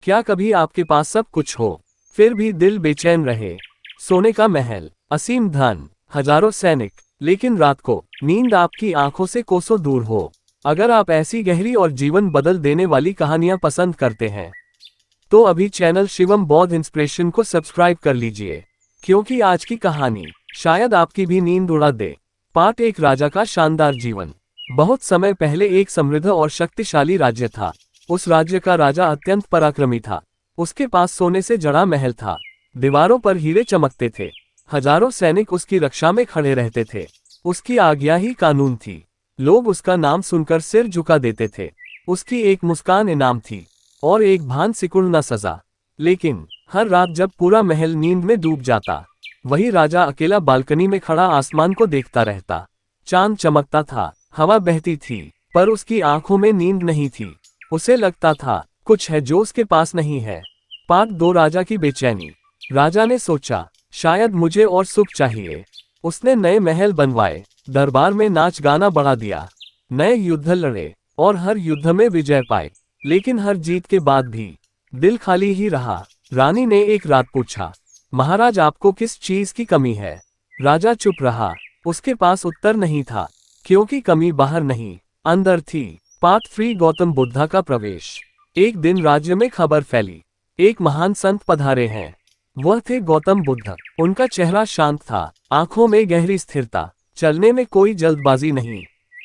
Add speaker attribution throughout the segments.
Speaker 1: क्या कभी आपके पास सब कुछ हो, फिर भी दिल बेचैन रहे? सोने का महल, असीम धन, हजारों सैनिक, लेकिन रात को नींद आपकी आंखों से कोसों दूर हो। अगर आप ऐसी गहरी और जीवन बदल देने वाली कहानियां पसंद करते हैं तो अभी चैनल शिवम बौद्ध इंस्पिरेशन को सब्सक्राइब कर लीजिए, क्योंकि आज की कहानी शायद आपकी भी नींद उड़ा दे। पार्ट एक, राजा का शानदार जीवन। बहुत समय पहले एक समृद्ध और शक्तिशाली राज्य था। उस राज्य का राजा अत्यंत पराक्रमी था। उसके पास सोने से जड़ा महल था, दीवारों पर हीरे चमकते थे, हजारों सैनिक उसकी रक्षा में खड़े रहते थे। उसकी आज्ञा ही कानून थी। लोग उसका नाम सुनकर सिर झुका देते थे। उसकी एक मुस्कान इनाम थी और एक भान सिकुड़ना सजा। लेकिन हर रात जब पूरा महल नींद में डूब जाता, वही राजा अकेला बालकनी में खड़ा आसमान को देखता रहता। चांद चमकता था, हवा बहती थी, पर उसकी आंखों में नींद नहीं थी। उसे लगता था कुछ है जो उसके पास नहीं है। पार्ट दो, राजा की बेचैनी। राजा ने सोचा, शायद मुझे और सुख चाहिए। उसने नए महल बनवाए, दरबार में नाच गाना बढ़ा दिया, नए युद्ध लड़े और हर युद्ध में विजय पाए। लेकिन हर जीत के बाद भी दिल खाली ही रहा। रानी ने एक रात पूछा, महाराज आपको किस चीज की कमी है? राजा चुप रहा। उसके पास उत्तर नहीं था, क्योंकि कमी बाहर नहीं, अंदर थी। पार्ट थ्री, गौतम बुद्धा का प्रवेश। एक दिन राज्य में खबर फैली, एक महान संत पधारे हैं। वह थे गौतम बुद्ध। उनका चेहरा शांत था, आंखों में गहरी स्थिरता, चलने में कोई जल्दबाजी नहीं,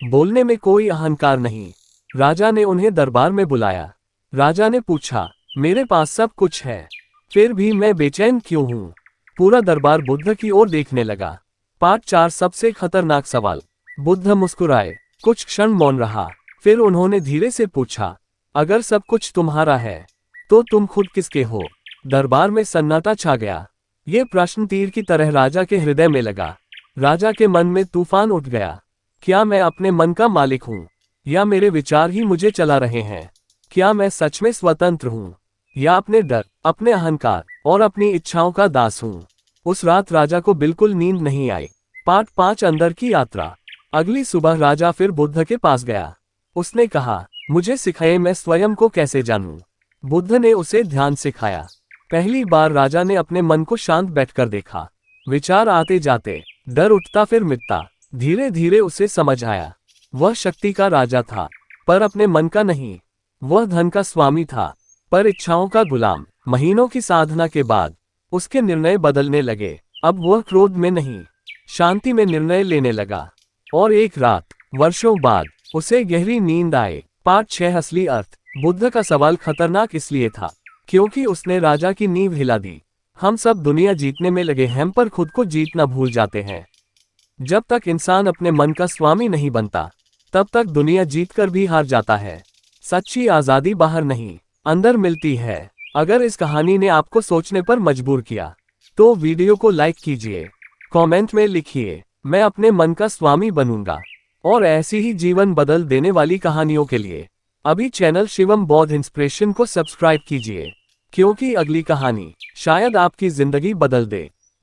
Speaker 1: बोलने में कोई अहंकार नहीं। राजा ने उन्हें दरबार में बुलाया। राजा ने पूछा, मेरे पास सब कुछ है, फिर भी मैं बेचैन क्यों हूँ? पूरा दरबार बुद्ध की ओर देखने लगा। पार्ट चार, सबसे खतरनाक सवाल। बुद्ध मुस्कुराए, कुछ क्षण मौन रहा, फिर उन्होंने धीरे से पूछा, अगर सब कुछ तुम्हारा है तो तुम खुद किसके हो? दरबार में सन्नाटा छा गया। ये प्रश्न तीर की तरह राजा के हृदय में लगा। राजा के मन में तूफान उठ गया। क्या मैं अपने मन का मालिक हूँ, या मेरे विचार ही मुझे चला रहे हैं? क्या मैं सच में स्वतंत्र हूँ, या अपने डर, अपने अहंकार और अपनी इच्छाओं का दास हूँ? उस रात राजा को बिल्कुल नींद नहीं आई। पार्ट पांच, अंदर की यात्रा। अगली सुबह राजा फिर बुद्ध के पास गया। उसने कहा, मुझे सिखाए मैं स्वयं को कैसे जानूं। बुद्ध ने उसे ध्यान सिखाया। पहली बार राजा ने अपने मन को शांत बैठकर देखा। विचार आते जाते, डर उठता फिर मिटता। धीरे धीरे उसे समझ आया, वह शक्ति का राजा था, पर अपने मन का नहीं। वह धन का स्वामी था, पर इच्छाओं का गुलाम। महीनों की साधना के बाद उसके निर्णय बदलने लगे। अब वह क्रोध में नहीं, शांति में निर्णय लेने लगा। और एक रात, वर्षों बाद, उसे गहरी नींद आए। पार्ट छह, असली अर्थ। बुद्ध का सवाल खतरनाक इसलिए था क्योंकि उसने राजा की नींव हिला दी। हम सब दुनिया जीतने में लगे हैं, पर खुद को जीतना भूल जाते हैं। जब तक इंसान अपने मन का स्वामी नहीं बनता, तब तक दुनिया जीतकर भी हार जाता है। सच्ची आजादी बाहर नहीं, अंदर मिलती है। अगर इस कहानी ने आपको सोचने पर मजबूर किया, तो वीडियो को लाइक कीजिए, कमेंट में लिखिए, मैं अपने मन का स्वामी बनूंगा। और ऐसी ही जीवन बदल देने वाली कहानियों के लिए अभी चैनल शिवम बौद्ध इंस्पिरेशन को सब्सक्राइब कीजिए, क्योंकि अगली कहानी शायद आपकी जिंदगी बदल दे।